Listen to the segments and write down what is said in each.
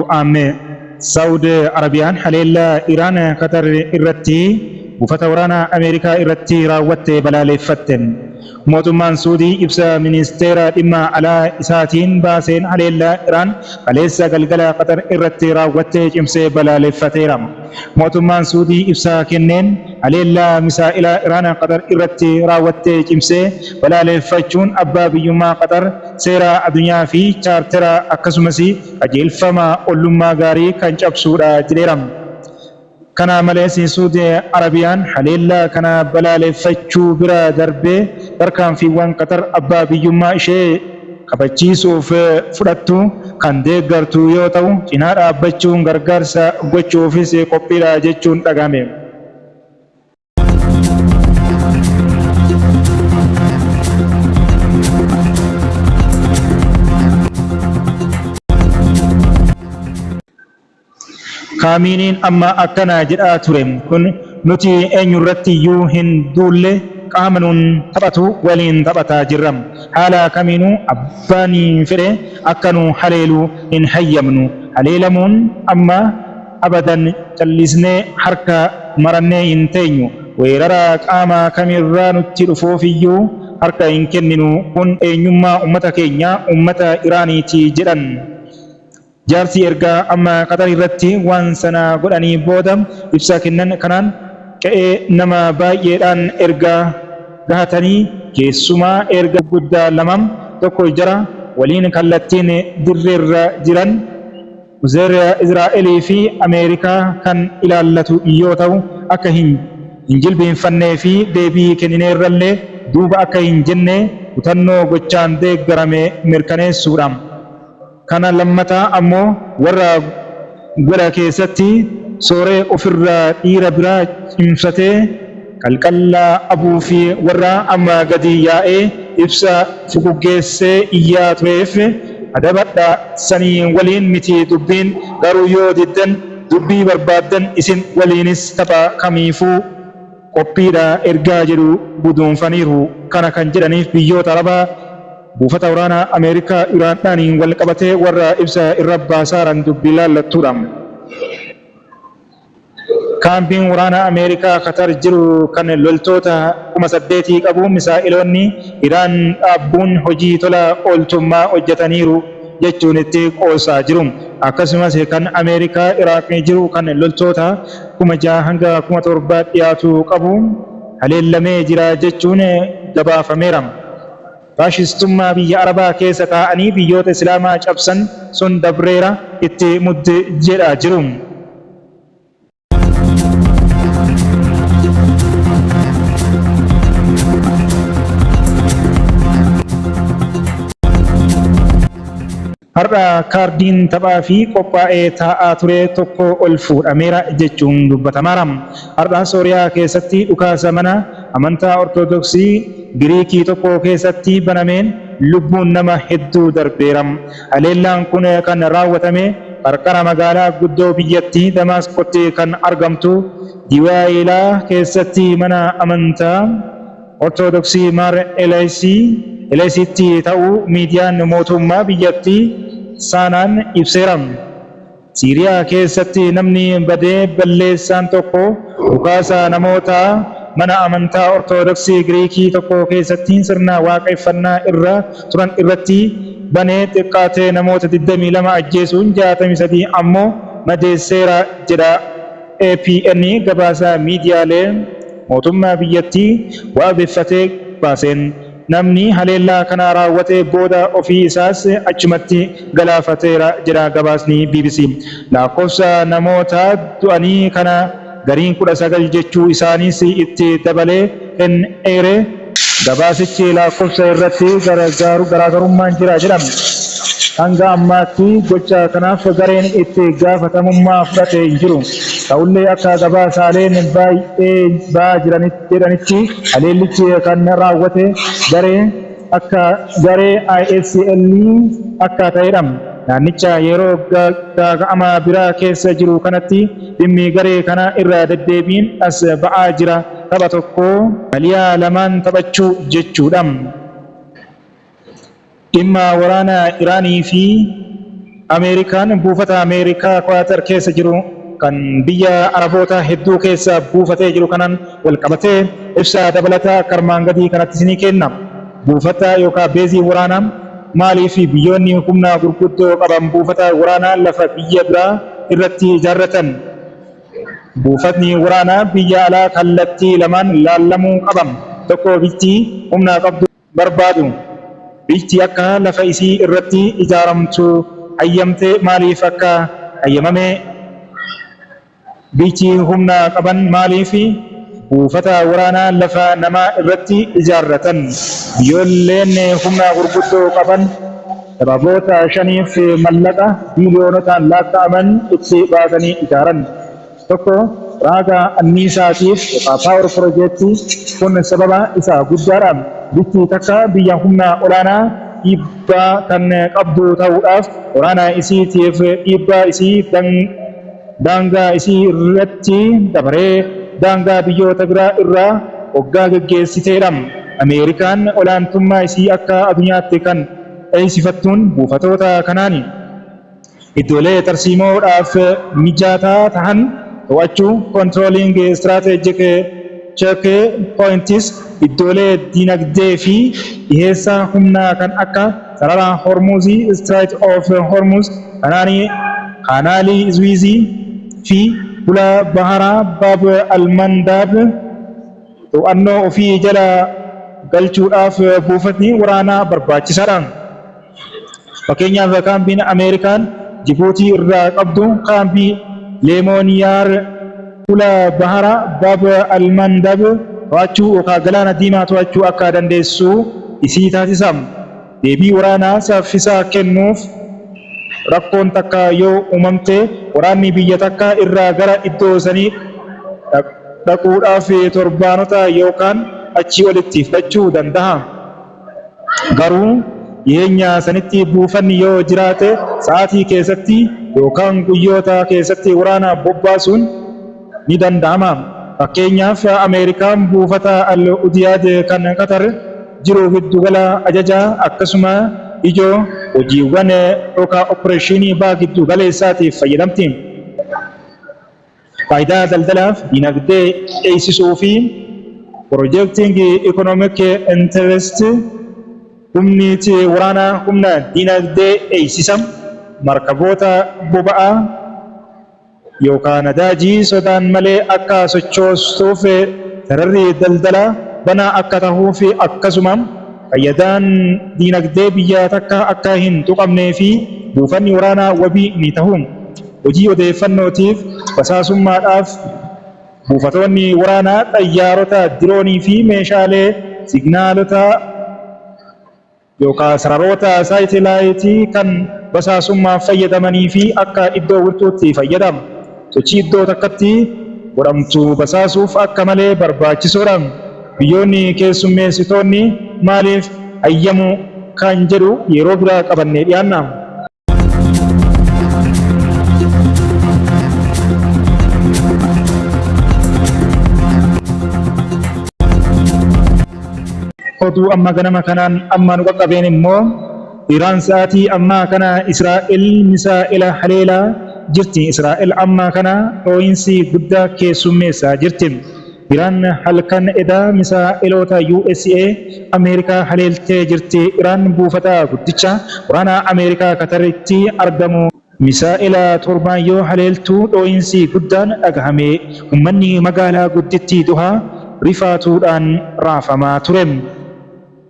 du'aame. Saudi Arabiyaan haleellaa Iraan Qatar irratti buufata waraanaa Ameerikaa irratti raawwatte balaaleffatte. Mootummaan Suudii ibsa ministeera dhimma alaa isaatiin baaseen haleellaa Iraan kaleessa galgala Qatar irratti raawwatte cimsee balaaleffateera. Mootummaan Suudii ibsa kenneen haleellaa misaa'ilaa Iraan Qatar irratti raawwatte cimsee balaaleffachuun abbaa biyyummaa Qatar, seera addunyaa fi chaartera akkasumas qajeelfama ollummaa gaarii kan cabsuudha jedheera. Kana malees Saudi Arabiyaan haleellaa kana balaaleffachuu bira darbee tarkaanfiiwwan Qatar abbaa biyyummaa ishee kabachiisuuf fudhattu kan deeggartu yoo ta'u, cinaa dhaabbachuun gargaarsa gochuufis qophiidha jechuun dhagahame. Kaaminiin amma akkana jedhaa ture. Kun nuti eenyurratti iyyuu hin duulle qaama nuun taphatu waliin taphataa jirra. Haala kamiinuu abbaan fedhe akka nu haleelu hin hayyamnu. Haleelamuun amma abadan callisnee harka marannee hin teenyu. Weerara qaama kamirraa nutti dhufuuf iyyuu harka hin kenninu. Kun eenyummaa uummata keenya uummata Iraaniiti jedhan. Jaarsi ergaa amma Qatar irratti waan sana godhanii booda ibsa kennan kanaan qe'ee nama baay'eedhaan ergaa gahatanii keessumaa erga guddaa lamam tokko jara waliin kallattiin dirreerra jiran Izraa'elii fi Ameerikaa kan ilaallatu yoo ta'u, akka hin jilbeenfannee fi deebii kennineerrallee duuba akka hin jenne kutannoo gochaan deeggarame mirkaneessuudha. Kana lammataa ammoo warra godha keessatti sooree ofirraa dhiira biraa cimsatee qalqallaa abuu fi warra amma gadi yaa'ee ibsa fuguggeessee iyyaa tureef adabadha sanii waliin miti dubbiin, garuu yoo diddan dubbii barbaaddan isin waliinis tapha kamiifuu qophiidha ergaa jedhu guduunfaniiru. Kana kan jedhaniif biyyoota Arabaa buufata waraanaa Ameerikaa Iraandhaaniin wal qabatee warra ibsa irra baasaaran dubbii laallattuudha. Kaampiin waraanaa Ameerikaa Qatar jiru kan loltoota 8,000 qabu misaa'iloonni Iraan dhaabbuun hojii tola ooltummaa hojjetaniiru jechuun itti qoosaa jiru. Akkasumas kan Ameerikaa Iraaq jiru kan loltoota 6,000 hanga 7,000 dhiyaatu qabu haleellamee jira jechuun gabaafameera. Faashistummaa biyya Arabaa keessa taa'anii biyyoota Islaamaa cabsan sun dabreera itti mudde jedhaa jiru. Har'a kaardiin taphaa fi qophaa'ee taa'aa ture tokko ol fuudhameera jechuun dubbatamaara. Har'a Sooriyaa keessatti dhukaasa mana amantaa Ortodoksii Giriikii tokko keessatti banameen lubbuun nama hedduu darbeera. Haleellaan kun kan raawwatame qarqara magaalaa guddoo biyyattii Damaasqootti kan argamtu Diwaayilaa keessatti mana amantaa Ortodoksii Mar Eleesiitti ta'uu miidiyaan mootummaa biyyattii saanaan ibseera. Siiriyaa keessatti namni badee balleessaan tokko dhukaasa namoota mana amantaa Ortodoksii Giriikii tokko keessatti sirna waaqeffannaa irra turan irratti banee xiqqaatee namoota 22 ajjeesuun 63 ammoo madeesseera jedha APN gabaasa miidiyaalee mootummaa biyyattii waabeffatee baaseen. Namni haleellaa kana raawwatee booda ofii isaas achumatti galaafateera jedha gabaasni BBC. Lakkoofsa namoota du'anii kana gariin 19 jechuu isaaniis itti dabalee hin eere. Gabaasichi lakkoofsa irratti garaagarummaan jira jedhama. Hanga ammaatti gocha kanaaf gareen itti gaafatamummaa fudhate hin jiru. Ta'ullee akka gabaasaaleen baay'ee ba'aa jedhanitti haleellichi kan raawwate garee ISIL akka ta'edha. Naannicha yeroo gaaga'ama biraa keessa jiru kanatti dhimmi garee kana irra deddeebiin as ba'aa jira. Tapha tokko aliyaa lamaan taphachuu jechuudha. Dhimma waraana Iraanii fi Ameerikaan buufata Ameerikaa Kwaatar keessa jiru kan biyya Araboota hedduu keessa buufatee jiru kanaan wal qabatee ibsa dabalataa akka armaan gadii kanatti isinii kenna. Buufata yookaan beezii waraanaa maalii fi biyyoonni humna gurguddoo qaban buufata waraanaa lafa biyya biraa irratti ijaarratan. Buufatni waraanaa biyya alaa kallattii lamaan laallamuu qaban. Tokko biyyi humna qabdu barbaadu. Biyyi akka lafa isii irratti ijaaramtu hayyamte maaliif akka hayyamame? Biyyi humna qaban maaliif buufata waraanaa lafa namaa irratti ijaarratan? Biyyoolleen humna gurguddoo qaban sababoota shaniif mallaqa biiliyoonotaan lakkaa'aman itti baasanii ijaaran. Tokko raaga anniisaatiif paawar piroojeektii kun sababa isaa guddaadha. Biyyi takka biyya humna olaanaa dhiibbaa kan qabdu ta'uudhaaf waraana isiitiif dhiibbaa isii daangaa isii irratti dabaree daangaa biyyoota biraa irraa hoggaa geggeessiteedha. Ameerikaan olaantummaa isii akka addunyaatti kan eeysifattuun buufatoota kanaani. Iddoolee tarsiimoodhaaf mijataa ta'an to'achuu controlling strategic checkpoints iddoolee dinagdee fi dhiheessa humnaa kan akka sarara Hormuzii, Strait of Hormuz, kanaalii Suezii fi Bula Baharaa Bab al-Mandab to'annoo ofii jala galchuudhaaf buufatni waraanaa barbaachisaadha. Fakkeenyaaf kaambiin Ameerikaan Jibuutii irraa qabdu kaambii Leemooniyaar Bula Baharaa Bab al-Mandab to'achuu yookaan galaana diimaa to'achuu akka dandeessu isii taasisa. Deebii waraanaa saffisaa kennuuf rakkoon takka yoo uumamte waraanni biyya takka irraa gara iddoo sanii dhaquudhaaf torbaanota yookaan achii olitti fudhachuu danda'a. Garuu dhiyeenya sanitti buufanni yoo jiraate sa'aatii keessatti yookaan guyyoota keessatti waraana bobbaasuun ni danda'ama. Fakkeenyaaf Ameerikaan buufata Al-Udiyaad kan Qatar jiru giddugala ajajaa akkasuma ijoo hojiiwwan yookaan opereeshinii giddu galeessaatiif fayyadamti. Faayidaa daldalaaf dinagdee eegsisuu fi projecting economic interest humni waraanaa humna dinagdee eegsisa. Markaboota boba'aa yookaan nadaajii sodaan malee akka sochoostuuf sararri daldalaa banaa akka tahuuf akkasuma fayyadaan dinagdee biyya takka akka hin tuqamnee fi buufanni waraanaa wabii ni tahu. Hojii odeeffannootiif basaasummaadhaaf buufatoonni waraanaa xayyaarota diroonii fi meeshaalee signaalota yookaan sararoota saayitelaayitii kan basaasummaaf fayyadamanii fi akka iddoo wirtuutti fayyadamu. Sochii iddoo takkatti godhamtu basaasuuf akka malee barbaachisoodha. Biyyoonni keessummeessitoonni maaliif hayyamu kan jedhu yeroo biraa qabannee dhiyaanna. Oduu amma ganama kanaan amma nu qaqqabeen immoo Iraan sa'aatii ammaa kana Israa'el misaa'ila haleelaa jirti. Israa'el ammaa kana dhoo'insi guddaa keessummeessaa jirti. Iraan halkan edaa misaa'ilota USA Ameerikaa haleeltee jirti. Iraan buufata guddicha waraanaa Ameerikaa Qataritti argamu misaa'ila torbaan yoo haleeltu dhoo'insi guddaan dhagahame. Uummanni magaalaa guddittii Dohaa rifaatuudhaan raafamaa ture.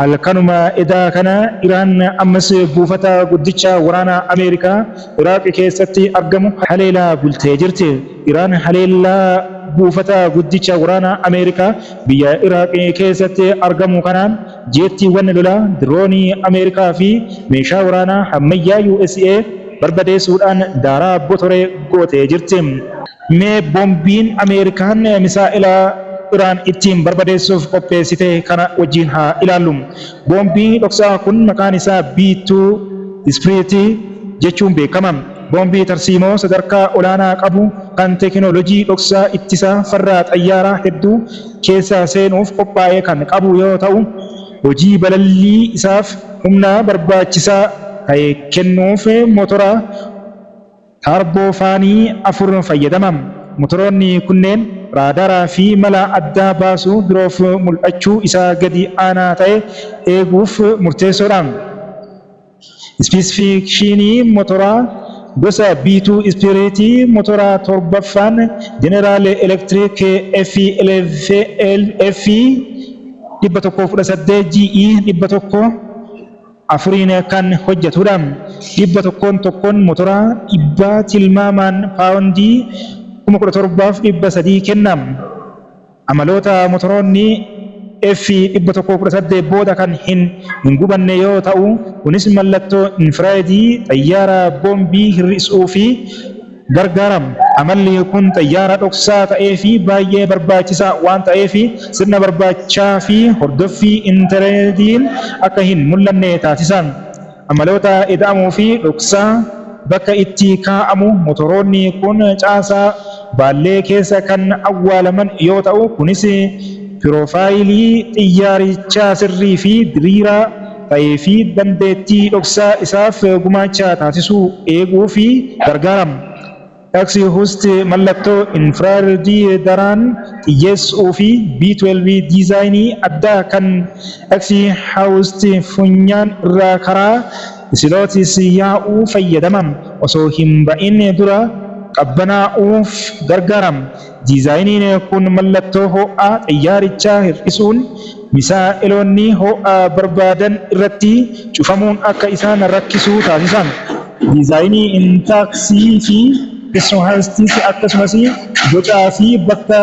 Halkanuma edaa kana Iraan ammas buufata guddicha waraanaa Ameerikaa Iraaq keessatti argamu haleelaa bultee jirti. Iraan haleelaa buufata guddicha waraanaa Ameerikaa biyya Iraaq keessatti argamu kanaan jeettiiwwan lolaa diroonii Ameerikaa fi meeshaa waraanaa ammayyaa USA barbadeessuudhaan daaraa botoree gootee jirti. Mee boombiin Ameerikaan misaa'ila Iraan ittiin barbadeessuuf qopheessite kana wajjin haa ilaallu. Boombii dhoksaa kun maqaan isaa B2 Spirit jechuun beekama. Boombii tarsiimoo sadarkaa olaanaa qabu kan teekinooloojii dhoksaa ittisaa farra xayyaaraa hedduu keessa seenuuf qophaa'ee kan qabu yoo ta'u, hojii balallii isaaf humna barbaachisaa kennuuf motora taarbofaanii 4 fayyadamam. Motoroonni kunneen raadaraa fi mala adda baasuu biroof mul'achuu isaa gadi aanaa ta'e eeguuf murteessoodha. Ispeesifikshinii motoraa gosa B2 ispiriitii motoraa torbaffaan General Electric F118 GE 104 kan hojjetudha. 100 motoraa dhibbaa tilmaamaan paawundii 17,300 kennam. Amaloota motoroonni F118 booda kan hin gubanne yoo ta'u, kunis mallattoo infiraayidii xayyaara boombii hir'isuu fi gargaaram. Amalli kun xayyaara dhoksaa ta'ee fi baay'ee barbaachisaa waan ta'eef sirna barbaachaa fi hordoffii intarneetiin akka hin mul'anne taasisan. Amaloota ida'amuu fi dhoksaa bakka itti kaa'amu motoroonni kun caasaa baallee keessa kan awwaalaman yoo ta'u, kunis piroofaayilii xiyyaarichaa sirrii fi diriiraa ta'ee fi dandeettii dhoksaa isaaf gumaacha taasisuu eeguu fi gargaaram. X-Host mallattoo infiraaredii daraan xiyyeessuu fi B12 diizaayinii addaa kan X-Host funyaan irraa karaa silootis yaa'uu fayyadamam osoo hin ba'in dura qabbanaa'uuf gargaaram. Diizaayiniin kun mallattoo ho'aa xiyyaarichaa hir'isuun misaa'iloonni ho'aa barbaadan irratti cufamuun akka isaan rakkisu taasisan. Diizaayinii intaaksii fi X-Host akkasumas bocaa fi bakka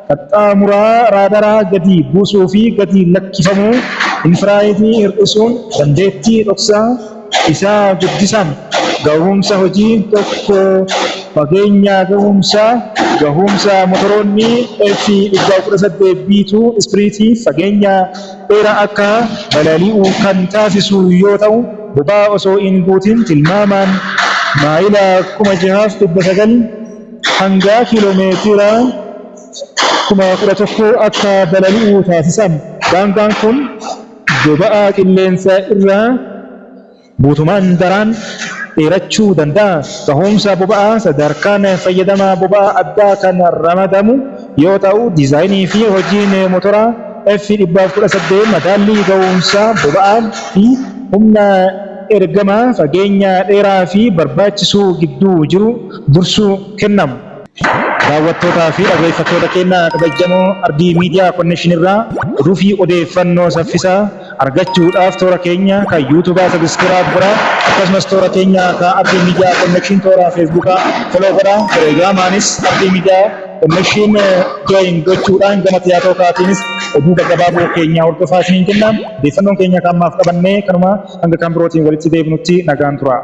qaxxaamuraa raadaraa gadi buusuu fi gadi lakkifamuu infiraayidii hir'isuun dandeettii dhoksaa isaa guddisan. Gahumsa hojii tokko fageenya gahumsa motoroonni F118 B2 ispiriitii fageenya dheeraa akka balali'u kan taasisu yoo ta'u, boba'aa osoo hin guutin tilmaamaan maayila 6,900 hanga kiiloomeetira 11,000 akka balali'u taasisan. Daangaan kun boba'aa qilleensa irraa guutumaan daraan dheerachuu danda'a. Gahumsa boba'aa sadarkaan fayyadama boba'aa addaa kan ramadamu yoo ta'u, diizaayinii fi hojiin motora F118 madaallii gahumsa boba'aa fi humna ergamaa fageenya dheeraa fi barbaachisuu gidduu jiru dursuu kennam. Daawwattootaa fi dhaggeeffattoota keenya kabajamoo Ardii Miidiyaa Konnekshin irraa oduu fi odeeffannoo saffisaa argachuudhaaf toora keenya kan yuutuubaa sabiskiraayib godhaa, akkasumas toora keenya kan Ardii Miidiyaa Konnekshin toora feesbuukaa foloo godhaa, telegiraamaanis Ardii Miidiyaa Konnekshin jooyin gochuudhaan gama tiyaatooraaatiinis oduu gaggabaaboo keenya hordofaa isiniin kennaa. Odeeffannoon keenya kan ammaaf qabannee kanuma hanga kan birootiin walitti deebinutti nagaan tura.